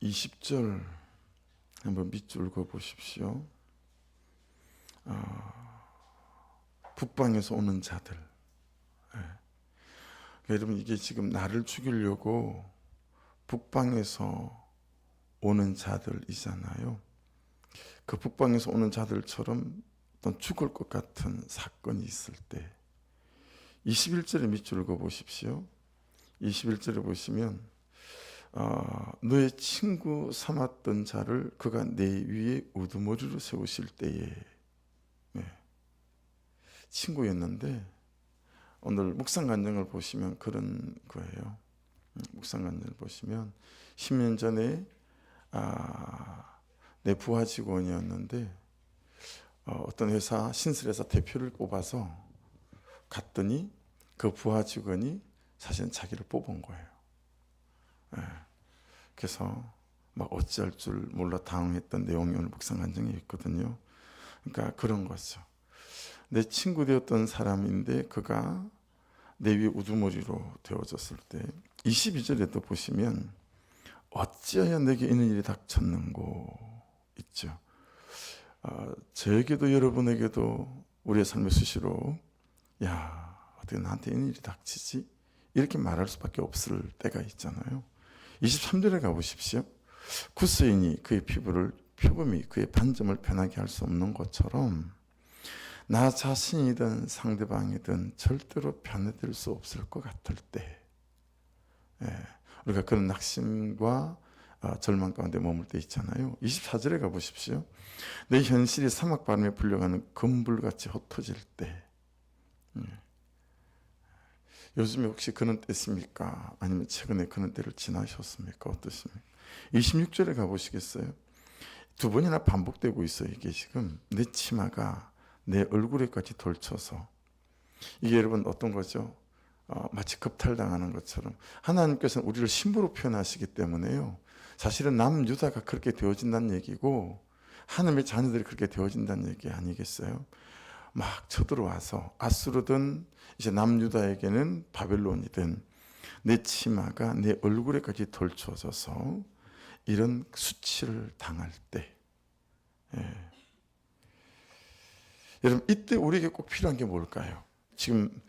20절 한번 밑줄 그어 보십시오. 북방에서 오는 자들. 그러니까 여러분, 이게 지금 나를 죽이려고 북방에서 오는 자들이잖아요. 그 북방에서 오는 자들처럼 어떤 죽을 것 같은 사건이 있을 때 21절에 밑줄을 그어 보십시오. 21절에 보시면 너의 친구 삼았던 자를 그가 내 위에 우두머리로 세우실 때에, 친구였는데 오늘 묵상간증을 보시면 그런 거예요. 묵상간증을 보시면 10년 전에 내 부하 직원이었는데 어떤 회사, 신설회사 대표를 뽑아서 갔더니 그 부하 직원이 사실은 자기를 뽑은 거예요. 그래서 막 어찌할 줄 몰라 당황했던 내용이 오늘 묵상간증에 있거든요. 그러니까 그런 거죠. 내 친구 되었던 사람인데 그가 내 위에 우두머리로 되어졌을 때 22절에도 보시면 어찌하여 내게 이런 일이 닥쳤는고 있죠. 저에게도 여러분에게도 우리의 삶의 수시로 어떻게 나한테 이런 일이 닥치지? 이렇게 말할 수밖에 없을 때가 있잖아요. 23절에 가보십시오. 구스인이 그의 표범이 그의 반점을 변하게 할 수 없는 것처럼 나 자신이든 상대방이든 절대로 변해될 수 없을 것 같을 때, 우리가 그런 낙심과 절망 가운데 머물 때 있잖아요. 24절에 가보십시오. 내 현실이 사막 바람에 불려가는 금불같이 흩어질 때, 요즘에 혹시 그런 때십니까? 아니면 최근에 그런 때를 지나셨습니까? 어떠십니까? 26절에 가보시겠어요? 두 번이나 반복되고 있어요. 이게 지금 내 치마가 내 얼굴에까지 돌쳐서, 이게 여러분 어떤 거죠? 마치 겁탈당하는 것처럼 하나님께서는 우리를 신부로 표현하시기 때문에요. 사실은 남유다가 그렇게 되어진다는 얘기고 하나님의 자녀들이 그렇게 되어진다는 얘기 아니겠어요? 막 쳐들어와서 아수르든 이제 남유다에게는 바벨론이든 내 치마가 내 얼굴에까지 돌쳐져서 이런 수치를 당할 때, 여러분 이때 우리에게 꼭 필요한 게 뭘까요? 지금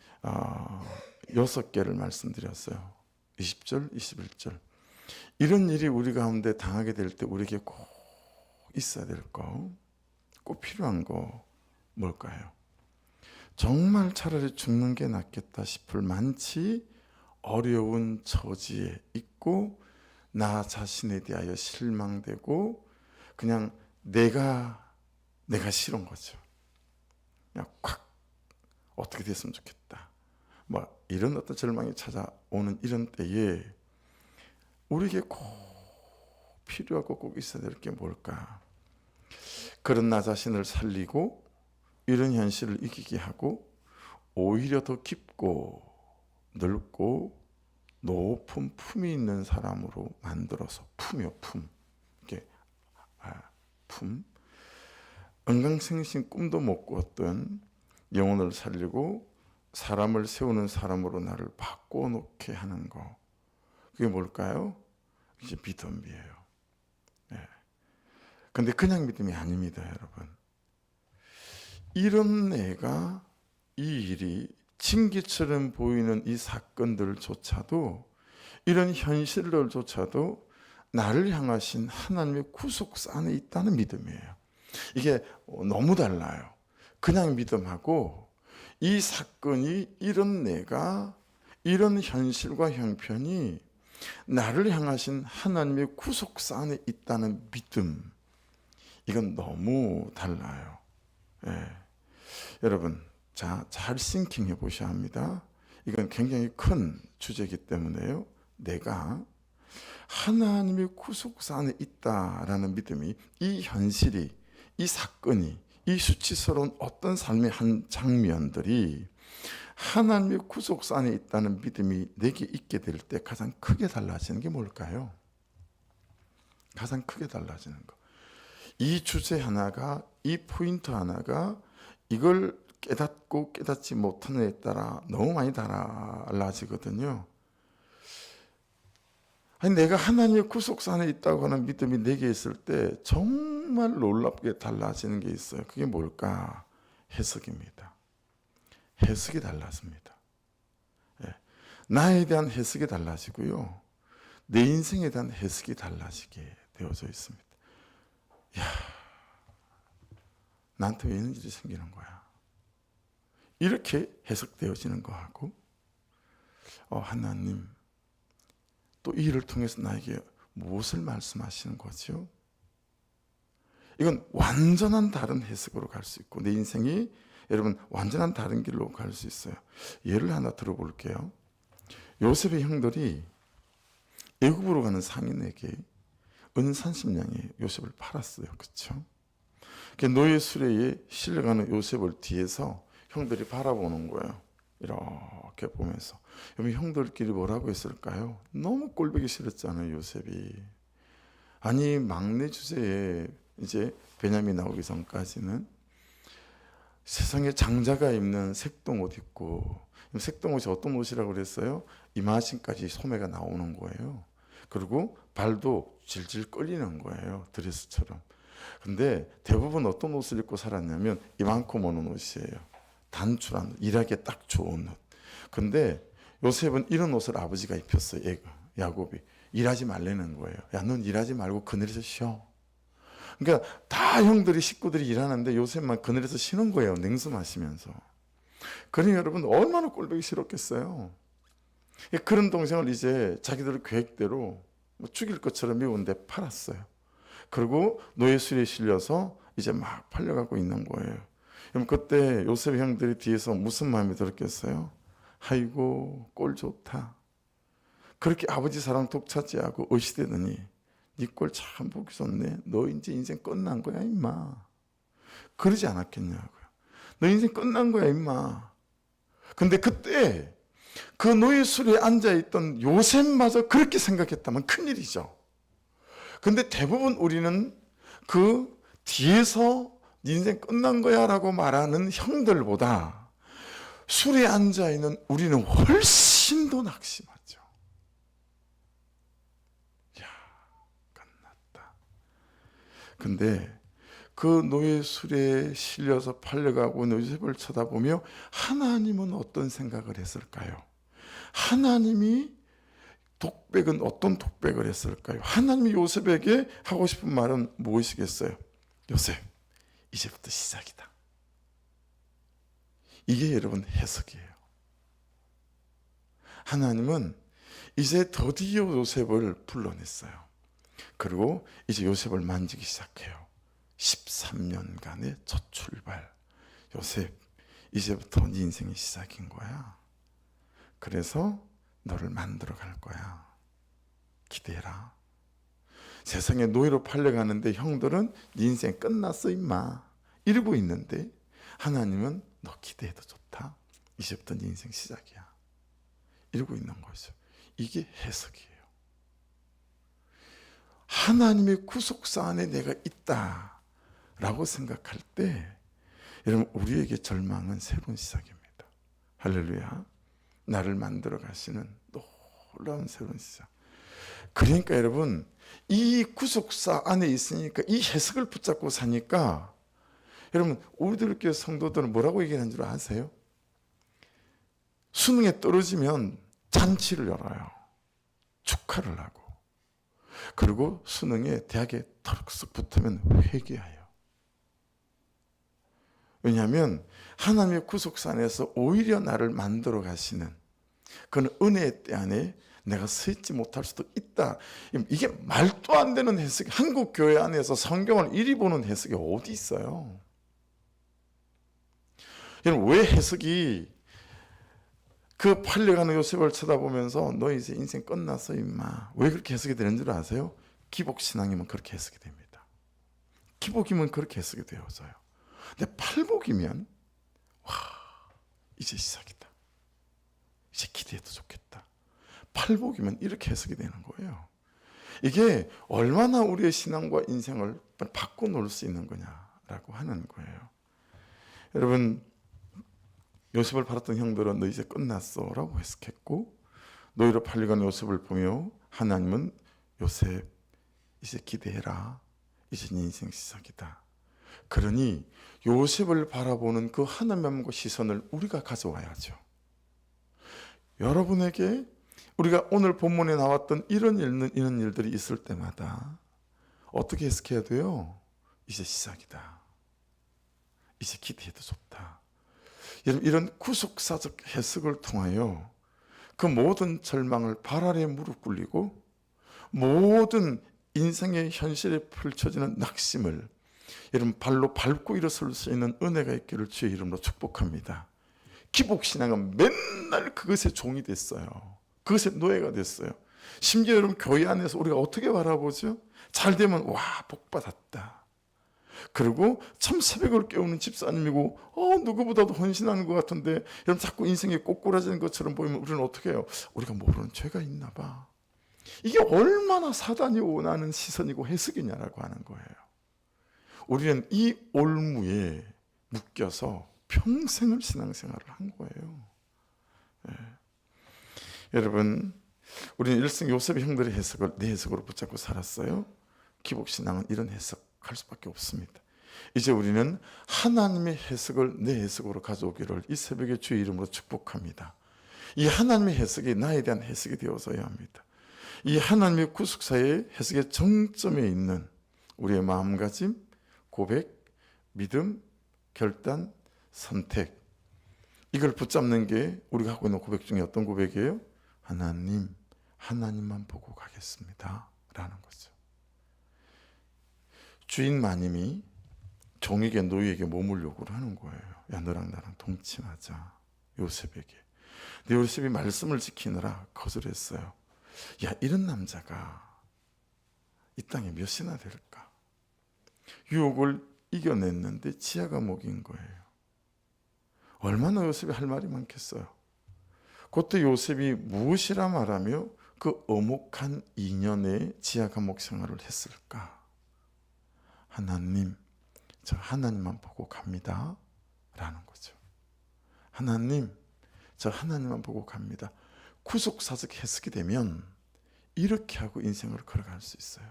6개를 말씀드렸어요. 20절, 21절. 이런 일이 우리 가운데 당하게 될 때 우리에게 꼭 있어야 될 거, 꼭 필요한 거 뭘까요? 정말 차라리 죽는 게 낫겠다 싶을 만치 어려운 처지에 있고 나 자신에 대하여 실망되고 그냥 내가 싫은 거죠. 그냥 콱 어떻게 됐으면 좋겠다. 이런 어떤 절망이 찾아오는 이런 때에 우리에게 꼭 필요하고 꼭 있어야 될 게 뭘까? 그런 나 자신을 살리고 이런 현실을 이기게 하고 오히려 더 깊고 넓고 높은 품이 있는 사람으로 만들어서, 품이요, 품. 이게 품. 은강생신 꿈도 못 꾸었던 영혼을 살리고 사람을 세우는 사람으로 나를 바꿔놓게 하는 거. 그게 뭘까요? 이제 믿음이에요. 근데 그냥 믿음이 아닙니다, 여러분. 이런 내가, 이 일이 징계처럼 보이는 이 사건들조차도, 이런 현실들조차도 나를 향하신 하나님의 구속사 안에 있다는 믿음이에요. 이게 너무 달라요. 그냥 믿음하고 이 사건이, 이런 내가, 이런 현실과 형편이 나를 향하신 하나님의 구속사 안에 있다는 믿음, 이건 너무 달라요. 여러분, 잘 싱킹해 보셔야 합니다. 이건 굉장히 큰 주제이기 때문에요. 내가 하나님의 구속사 안에 있다라는 믿음이, 이 현실이, 이 사건이, 이 수치스러운 어떤 삶의 한 장면들이 하나님의 구속사 안에 있다는 믿음이 내게 있게 될 때 가장 크게 달라지는 게 뭘까요? 가장 크게 달라지는 거. 이 주제 하나가, 이 포인트 하나가 이걸 깨닫고 깨닫지 못하는 데 따라 너무 많이 달라지거든요. 아니, 내가 하나님의 구속사 안에 있다고 하는 믿음이 내게 있을 때 정말 놀랍게 달라지는 게 있어요. 그게 뭘까? 해석입니다. 해석이 달라집니다. 예. 나에 대한 해석이 달라지고요, 내 인생에 대한 해석이 달라지게 되어져 있습니다. 야, 나한테 왜 이런 일이 생기는 거야? 이렇게 해석되어지는 거하고, 하나님 또 이 일을 통해서 나에게 무엇을 말씀하시는 거죠? 이건 완전한 다른 해석으로 갈 수 있고, 내 인생이 여러분 완전한 다른 길로 갈 수 있어요. 예를 하나 들어볼게요. 요셉의 형들이 애굽으로 가는 상인에게 은 30냥에 요셉을 팔았어요. 그렇죠? 노예 수레에 실려가는 요셉을 뒤에서 형들이 바라보는 거예요. 이렇게 보면서. 여러분, 형들끼리 뭐라고 했을까요? 너무 꼴보기 싫었잖아요, 요셉이. 아니, 막내 주제에 이제 베냐민 나오기 전까지는 세상에 장자가 입는 색동 옷 입고, 색동 옷이 어떤 옷이라고 그랬어요? 이마신까지 소매가 나오는 거예요. 그리고 발도 질질 끌리는 거예요, 드레스처럼. 근데 대부분 어떤 옷을 입고 살았냐면 이만큼 오는 옷이에요. 단출한, 일하기에 딱 좋은 옷. 근데 요셉은 이런 옷을 아버지가 입혔어요. 야곱이. 일하지 말라는 거예요. 야, 넌 일하지 말고 그늘에서 쉬어. 그러니까 다 형들이, 식구들이 일하는데 요셉만 그늘에서 쉬는 거예요. 냉수 마시면서. 그러니 여러분, 얼마나 꼴보기 싫었겠어요. 그런 동생을 이제 자기들 계획대로 죽일 것처럼 미운데 팔았어요. 그리고 노예 수레에 실려서 이제 막 팔려가고 있는 거예요. 그럼 그때 요셉 형들이 뒤에서 무슨 마음이 들었겠어요? 아이고, 꼴 좋다. 그렇게 아버지 사랑 독차지하고 의시되더니 네 꼴 참 보기 좋네. 너 이제 인생 끝난 거야, 임마. 그러지 않았겠냐고요. 너 인생 끝난 거야, 임마. 근데 그때 그 노예 수레에 앉아있던 요셉마저 그렇게 생각했다면 큰일이죠. 근데 대부분 우리는 그 뒤에서 네 인생 끝난 거야 라고 말하는 형들보다 술에 앉아있는 우리는 훨씬 더 낙심하죠. 야, 끝났다. 근데 그 노예 수레에 실려서 팔려가고 요셉을 쳐다보며 하나님은 어떤 생각을 했을까요? 하나님이 독백은 어떤 독백을 했을까요? 하나님이 요셉에게 하고 싶은 말은 무엇이겠어요? 요셉, 이제부터 시작이다. 이게 여러분 해석이에요. 하나님은 이제 드디어 요셉을 불러냈어요. 그리고 이제 요셉을 만지기 시작해요. 13년간의 첫 출발. 요셉, 이제부터 네 인생의 시작인 거야. 그래서 너를 만들어 갈 거야. 기대해라. 세상에 노예로 팔려가는데 형들은 네 인생 끝났어, 임마. 이러고 있는데 하나님은 너 기대해도 좋다. 이제부터 네 인생 시작이야. 이러고 있는 거죠. 이게 해석이에요. 하나님의 구속사 안에 내가 있다라고 생각할 때 여러분, 우리에게 절망은 새로운 시작입니다. 할렐루야. 나를 만들어 가시는 놀라운 새로운 시작. 그러니까 여러분, 이 구속사 안에 있으니까 이 해석을 붙잡고 사니까 여러분, 우리들 교회 성도들은 뭐라고 얘기하는 줄 아세요? 수능에 떨어지면 잔치를 열어요. 축하를 하고. 그리고 수능에 대학에 턱 붙으면 회개해요. 왜냐하면 하나님의 구속사 안에서 오히려 나를 만들어 가시는 그런 은혜의 때 안에 내가 서 있지 못할 수도 있다. 이게 말도 안 되는 해석이, 한국 교회 안에서 성경을 이리 보는 해석이 어디 있어요? 여러분, 왜 해석이 그 팔려가는 요셉을 쳐다보면서 너 이제 인생 끝났어, 임마. 왜 그렇게 해석이 되는 줄 아세요? 기복신앙이면 그렇게 해석이 됩니다. 기복이면 그렇게 해석이 되어져요. 근데 팔복이면 와, 이제 시작이다. 이제 기대해도 좋겠다. 팔복이면 이렇게 해석이 되는 거예요. 이게 얼마나 우리의 신앙과 인생을 바꿔놓을 수 있는 거냐라고 하는 거예요. 여러분, 요셉을 팔았던 형들은 너 이제 끝났어 라고 해석했고, 노예로 팔려간 요셉을 보며 하나님은 요셉 이제 기대해라. 이제 네 인생 시작이다. 그러니 요셉을 바라보는 그 하나님의 시선을 우리가 가져와야죠. 여러분에게 우리가 오늘 본문에 나왔던 이런 일들이 있을 때마다 어떻게 해석해야 돼요? 이제 시작이다. 이제 기대해도 좋다. 여러분, 이런 구속사적 해석을 통하여 그 모든 절망을 발 아래 무릎 꿇리고 모든 인생의 현실에 펼쳐지는 낙심을 여러분 발로 밟고 일어설 수 있는 은혜가 있기를 주의 이름으로 축복합니다. 기복신앙은 맨날 그것의 종이 됐어요. 그것의 노예가 됐어요. 심지어 여러분 교회 안에서 우리가 어떻게 바라보죠? 잘 되면 와 복받았다. 그리고 참 새벽을 깨우는 집사님이고 누구보다도 헌신하는 것 같은데 여러분 자꾸 인생이 꼬꾸라지는 것처럼 보이면 우리는 어떻게 해요? 우리가 모르는 죄가 있나 봐. 이게 얼마나 사단이 원하는 시선이고 해석이냐라고 하는 거예요. 우리는 이 올무에 묶여서 평생을 신앙생활을 한 거예요. 여러분, 우리는 일생 요셉의 형들의 해석을 내 해석으로 붙잡고 살았어요. 기복신앙은 이런 해석할 수밖에 없습니다. 이제 우리는 하나님의 해석을 내 해석으로 가져오기를 이 새벽에 주의 이름으로 축복합니다. 이 하나님의 해석이 나에 대한 해석이 되어서야 합니다. 이 하나님의 구속사의 해석의 정점에 있는 우리의 마음가짐, 고백, 믿음, 결단, 선택, 이걸 붙잡는 게 우리가 하고 있는 고백 중에 어떤 고백이에요? 하나님만 보고 가겠습니다 라는 거죠. 주인 마님이 종에게 노예에게 몸을 요구를 하는 거예요. 야, 너랑 나랑 동침하자. 요셉에게. 근데 요셉이 말씀을 지키느라 거절했어요. 야, 이런 남자가 이 땅에 몇이나 될까? 유혹을 이겨냈는데 지하가 목인 거예요. 얼마나 요셉이 할 말이 많겠어요. 그때 요셉이 무엇이라 말하며 그 어목한 2년의 지하 감옥 생활을 했을까? 하나님, 저 하나님만 보고 갑니다 라는 거죠. 하나님, 저 하나님만 보고 갑니다. 구속사적 해석이 되면 이렇게 하고 인생을 걸어갈 수 있어요.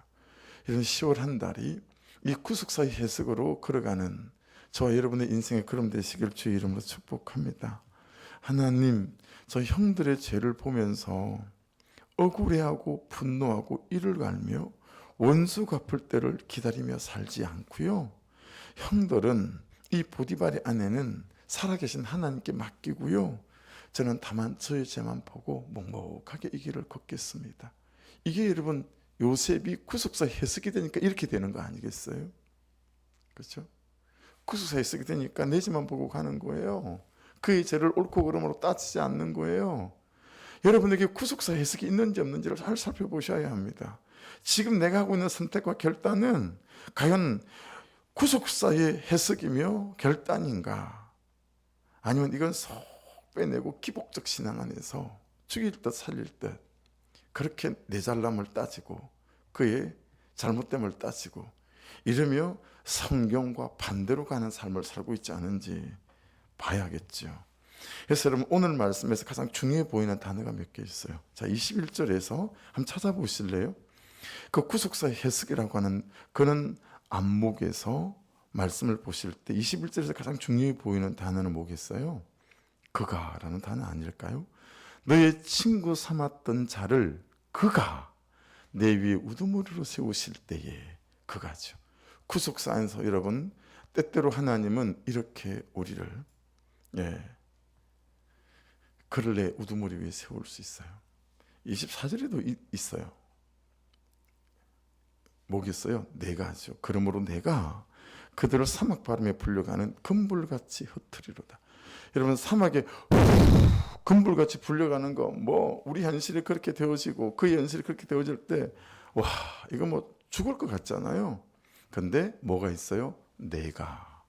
이런 10월 한 달이 이 구속사의 해석으로 걸어가는 저와 여러분의 인생의 걸음 되시길 주의 이름으로 축복합니다. 하나님, 저 형들의 죄를 보면서 억울해하고 분노하고 이를 갈며 원수 갚을 때를 기다리며 살지 않고요. 형들은 이 보디발의 아내는 살아계신 하나님께 맡기고요. 저는 다만 저의 죄만 보고 묵묵하게 이 길을 걷겠습니다. 이게 여러분 요셉이 구속사 해석이 되니까 이렇게 되는 거 아니겠어요? 그렇죠? 구속사 해석이 되니까 내 죄만 보고 가는 거예요. 그의 죄를 옳고 그름으로 따지지 않는 거예요. 여러분에게 구속사 해석이 있는지 없는지를 잘 살펴보셔야 합니다. 지금 내가 하고 있는 선택과 결단은 과연 구속사의 해석이며 결단인가? 아니면 이건 속 빼내고 기복적 신앙 안에서 죽일 듯 살릴 듯 그렇게 내 잘남을 따지고 그의 잘못됨을 따지고 이러며 성경과 반대로 가는 삶을 살고 있지 않은지 봐야겠죠. 그래서 여러분 오늘 말씀에서 가장 중요해 보이는 단어가 몇 개 있어요. 자, 21절에서 한번 찾아보실래요? 그 구속사의 해석이라고 하는 그는 안목에서 말씀을 보실 때 21절에서 가장 중요해 보이는 단어는 뭐겠어요? 그가라는 단어 아닐까요? 너의 친구 삼았던 자를 그가 내 위에 우두머리로 세우실 때에 그가죠. 구속사 안에서 여러분 때때로 하나님은 이렇게 우리를 그를 내 우두머리 위에 세울 수 있어요. 24절에도 있어요. 뭐겠어요? 내가죠. 그러므로 내가 그들을 사막 바람에 불려가는 금불같이 흩트리로다. 여러분 사막에 금불같이 불려가는 거 우리 현실이 그렇게 되어지고 그 현실이 그렇게 되어질 때 와 이거 죽을 것 같잖아요. 근데 뭐가 있어요? 내가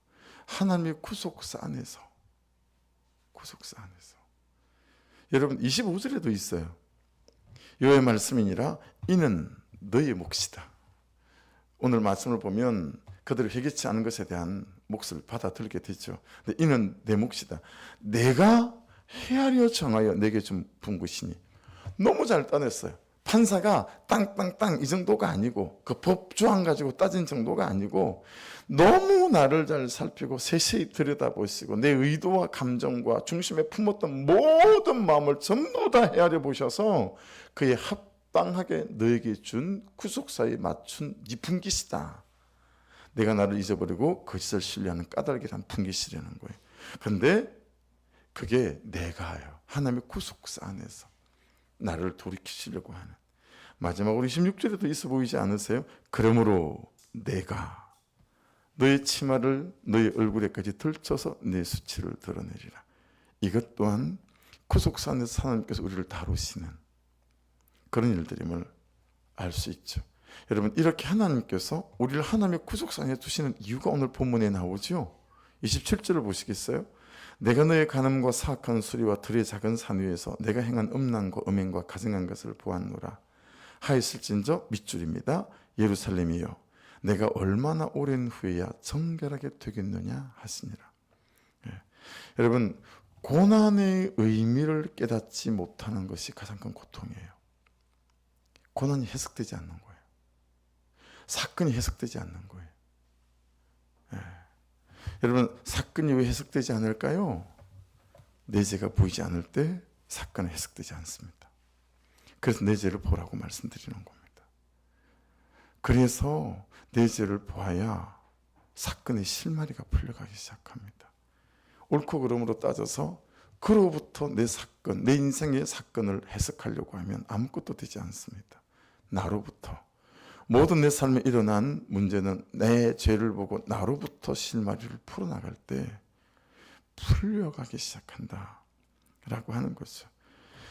하나님의 구속사 안에서 여러분 25절에도 있어요. 여호와의 말씀이니라 이는 너의 몫이다. 오늘 말씀을 보면 그들을 회개치 않은 것에 대한 몫을 받아들게 되죠. 근데 이는 내 몫이다. 내가 헤아려 정하여 내게 준 분것이니 너무 잘 따냈어요. 판사가 땅땅땅 이 정도가 아니고 그 법조항 가지고 따진 정도가 아니고 너무 나를 잘 살피고 세세히 들여다보시고 내 의도와 감정과 중심에 품었던 모든 마음을 전부 다 헤아려 보셔서 그에 합당하게 너에게 준 구속사에 맞춘 네 분깃이다. 내가 나를 잊어버리고 거짓을 신뢰하는 까닭이란 분깃이라는 거예요. 그런데 그게 내가요. 하나님의 구속사 안에서 나를 돌이키시려고 하는. 마지막으로 26절에도 있어 보이지 않으세요? 그러므로 내가 너의 치마를 너의 얼굴에까지 들쳐서 내 수치를 드러내리라. 이것 또한 구속사 안에서 하나님께서 우리를 다루시는 그런 일들임을 알 수 있죠. 여러분, 이렇게 하나님께서 우리를 하나님의 구속사 안에 두시는 이유가 오늘 본문에 나오죠. 27절을 보시겠어요? 내가 너의 간음과 사악한 수리와 들의 작은 산 위에서 내가 행한 음란과 음행과 가증한 것을 보았노라 하였을진저 밑줄입니다. 예루살렘이여 내가 얼마나 오랜 후에야 정결하게 되겠느냐 하시니라. 예. 여러분, 고난의 의미를 깨닫지 못하는 것이 가장 큰 고통이에요. 고난이 해석되지 않는 거예요. 사건이 해석되지 않는 거예요. 예. 여러분, 사건이 왜 해석되지 않을까요? 내 죄가 보이지 않을 때 사건은 해석되지 않습니다. 그래서 내 죄를 보라고 말씀드리는 겁니다. 그래서 내 죄를 보아야 사건의 실마리가 풀려가기 시작합니다. 옳고 그름으로 따져서 그로부터 내 사건, 내 인생의 사건을 해석하려고 하면 아무것도 되지 않습니다. 나로부터 모든 내 삶에 일어난 문제는 내 죄를 보고 나로부터 실마리를 풀어나갈 때 풀려가기 시작한다 라고 하는 거죠.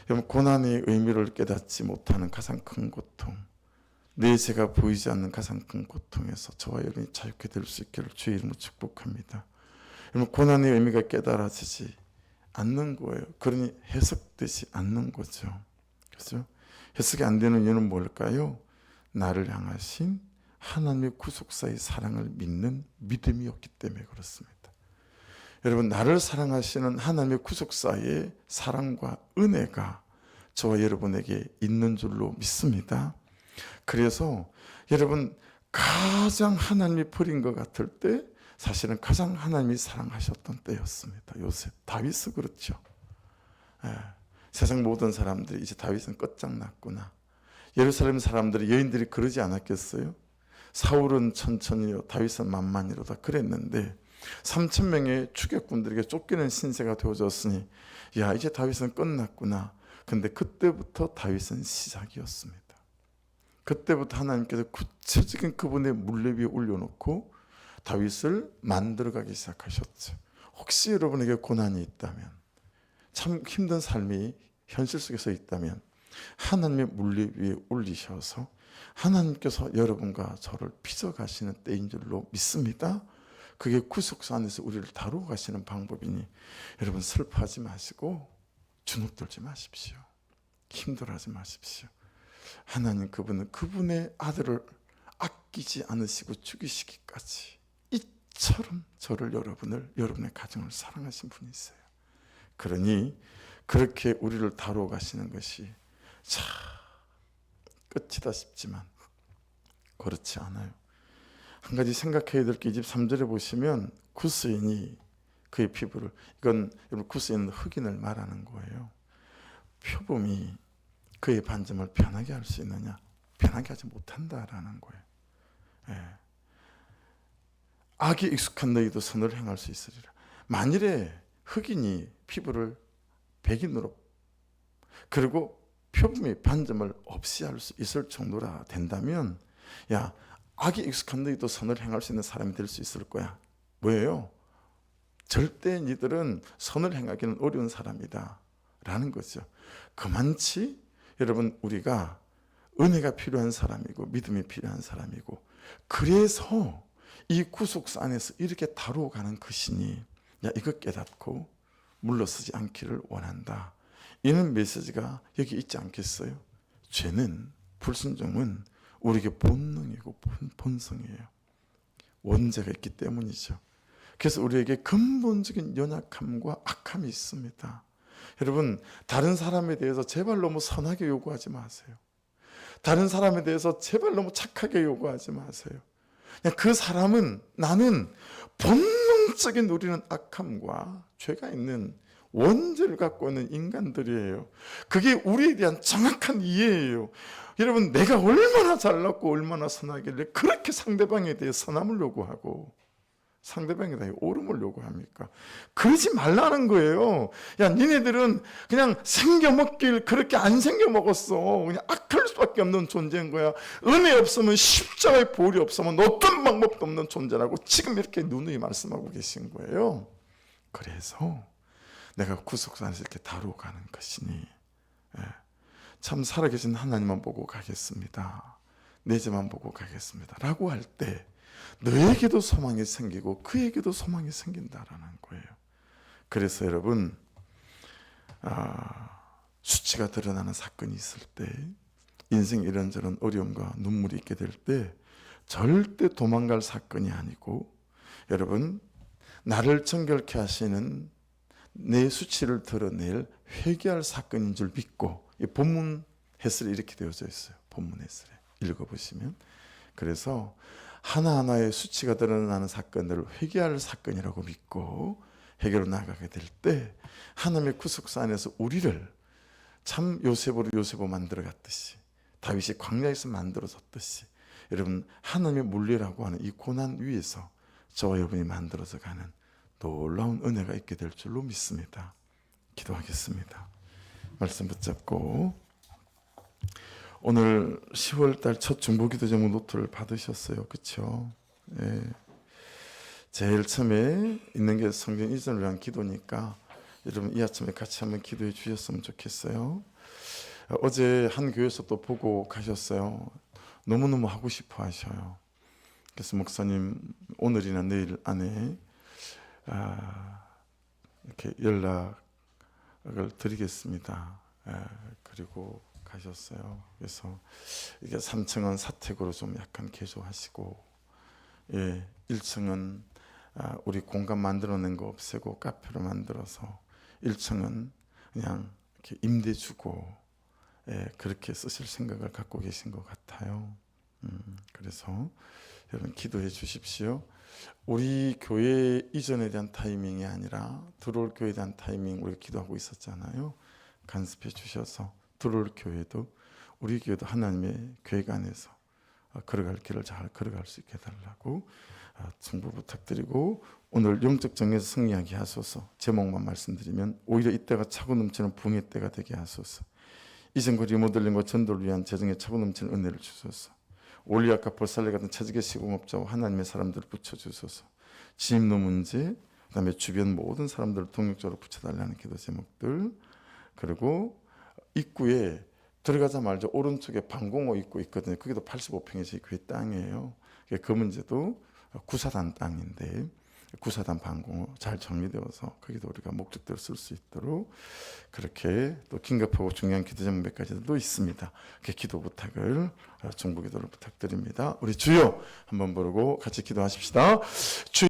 여러분, 고난의 의미를 깨닫지 못하는 가장 큰 고통, 내 죄가 보이지 않는 가장 큰 고통에서 저와 여러분이 자유케 될 수 있기를 주의 이름으로 축복합니다. 여러분, 고난의 의미가 깨달아지지 않는 거예요. 그러니 해석되지 않는 거죠. 그렇죠? 해석이 안 되는 이유는 뭘까요? 나를 향하신 하나님의 구속사의 사랑을 믿는 믿음이 없기 때문에 그렇습니다. 여러분, 나를 사랑하시는 하나님의 구속사의 사랑과 은혜가 저와 여러분에게 있는 줄로 믿습니다. 그래서 여러분, 가장 하나님이 버린 것 같을 때 사실은 가장 하나님이 사랑하셨던 때였습니다. 요셉, 다윗은 그렇죠. 예, 세상 모든 사람들이 이제 다윗은 끝장났구나. 예루살렘 사람들이, 여인들이 그러지 않았겠어요? 사울은 천천히요, 다윗은 만만히로다 그랬는데 3,000명의 추격군들에게 쫓기는 신세가 되어졌으니 야, 이제 다윗은 끝났구나. 근데 그때부터 다윗은 시작이었습니다. 그때부터 하나님께서 구체적인 그분의 물레 위에 올려놓고 다윗을 만들어가기 시작하셨죠. 혹시 여러분에게 고난이 있다면, 참 힘든 삶이 현실 속에서 있다면 하나님의 물리 위에 올리셔서 하나님께서 여러분과 저를 빚어가시는 때인 줄로 믿습니다. 그게 구속사 안에서 우리를 다루어 가시는 방법이니 여러분, 슬퍼하지 마시고 주눅들지 마십시오. 힘들어하지 마십시오. 하나님, 그분은 그분의 아들을 아끼지 않으시고 죽이시기까지 이처럼 저를, 여러분을, 여러분의 가정을 사랑하신 분이세요. 그러니 그렇게 우리를 다루어 가시는 것이 참 끝이다 싶지만 그렇지 않아요. 한 가지 생각해야 될 게 23절에 보시면 구스인이 그의 피부를, 이건 여러분 구스인은 흑인을 말하는 거예요. 표범이 그의 반점을 편하게 할 수 있느냐? 편하게 하지 못한다라는 거예요. 예. 악에 익숙한 너희도 선을 행할 수 있으리라. 만일에 흑인이 피부를 백인으로, 그리고 표범이 반점을 없이 할 수 있을 정도라 된다면, 야, 악에 익숙한 너희도 선을 행할 수 있는 사람이 될 수 있을 거야. 뭐예요? 절대 니들은 선을 행하기는 어려운 사람이다 라는 거죠. 그만치 여러분, 우리가 은혜가 필요한 사람이고 믿음이 필요한 사람이고, 그래서 이 구속사 안에서 이렇게 다루어 가는 그 신이, 야, 이거 깨닫고 물러서지 않기를 원한다, 이런 메시지가 여기 있지 않겠어요? 죄는, 불순종은 우리에게 본능이고 본성이에요. 원죄가 있기 때문이죠. 그래서 우리에게 근본적인 연약함과 악함이 있습니다. 여러분, 다른 사람에 대해서 제발 너무 선하게 요구하지 마세요. 다른 사람에 대해서 제발 너무 착하게 요구하지 마세요. 그냥 그 사람은, 나는 본능적인 우리는 악함과 죄가 있는 원죄를 갖고 있는 인간들이에요. 그게 우리에 대한 정확한 이해예요. 여러분, 내가 얼마나 잘났고 얼마나 선하길래 그렇게 상대방에 대해 선함을 요구하고 상대방에 대해 옳음을 요구합니까? 그러지 말라는 거예요. 야, 니네들은 그냥 생겨먹길 그렇게 안 생겨먹었어. 그냥 악할 수밖에 없는 존재인 거야. 은혜 없으면, 십자가의 보혈이 없으면 어떤 방법도 없는 존재라고 지금 이렇게 누누이 말씀하고 계신 거예요. 그래서 내가 구속사 안에서 이렇게 다루어 가는 것이니, 참 살아계신 하나님만 보고 가겠습니다. 내 죄만 보고 가겠습니다. 라고 할 때 너에게도 소망이 생기고 그에게도 소망이 생긴다라는 거예요. 그래서 여러분, 수치가 드러나는 사건이 있을 때, 인생 이런저런 어려움과 눈물이 있게 될 때 절대 도망갈 사건이 아니고, 여러분, 나를 정결케 하시는 내 수치를 드러낼 회개할 사건인 줄 믿고, 이 본문 해설이 이렇게 되어져 있어요. 본문 해설에 읽어보시면. 그래서 하나하나의 수치가 드러나는 사건들을 회개할 사건이라고 믿고 해결로 나가게 될 때, 하나님의 구속사 안에서 우리를 참 요셉으로 요셉을 만들어 갔듯이, 다윗이 광야에서 만들어졌듯이, 여러분, 하나님의 물리라고 하는 이 고난 위에서 저와 여러분이 만들어져 가는 놀라운 은혜가 있게 될 줄로 믿습니다. 기도하겠습니다. 말씀 붙잡고, 오늘 10월달 첫 중보기도 제목 노트를 받으셨어요. 그렇죠? 예. 제일 처음에 있는 게 성경 이전을 위한 기도니까 여러분 이 아침에 같이 한번 기도해 주셨으면 좋겠어요. 어제 한 교회에서 또 보고 가셨어요. 너무너무 하고 싶어 하셔요. 그래서 목사님 오늘이나 내일 안에 이렇게 연락을 드리겠습니다. 그리고 가셨어요. 그래서 이게 3층은 사택으로 좀 약간 개조하시고, 1층은 우리 공간 만들어낸 거 없애고 카페로 만들어서 1층은 그냥 이렇게 임대 주고, 그렇게 쓰실 생각을 갖고 계신 것 같아요. 그래서 여러분 기도해 주십시오. 우리 교회 이전에 대한 타이밍이 아니라 들어올 교회에 대한 타이밍 우리가 기도하고 있었잖아요. 간섭해 주셔서 들어올 교회도, 우리 교회도 하나님의 계획 안에서 걸어갈 길을 잘 걸어갈 수 있게 해달라고 충고 부탁드리고, 오늘 영적 정에서 승리하게 하소서. 제목만 말씀드리면, 오히려 이때가 차고 넘치는 붕의 때가 되게 하소서. 이전과 리모델링과 전도를 위한 재정에 차고 넘치는 은혜를 주소서. 올리아카 볼살레 같은 처지게 시공업자와 하나님의 사람들을 붙여주소서. 진입로 문제, 그 다음에 주변 모든 사람들을 동력적으로 붙여달라는 기도 제목들. 그리고 입구에 들어가자마자 오른쪽에 방공호 입구 있거든요. 그게도 85평의 제 교회 땅이에요. 그 문제도 구사단 땅인데, 구사단 방공호 잘 정리되어서 거기도 우리가 목적대로 쓸 수 있도록 그렇게 또 긴급하고 중요한 기도 제목 몇 가지도 있습니다. 그 기도 부탁을, 중보 기도를 부탁드립니다. 우리 주여 한번 부르고 같이 기도하십시다. 주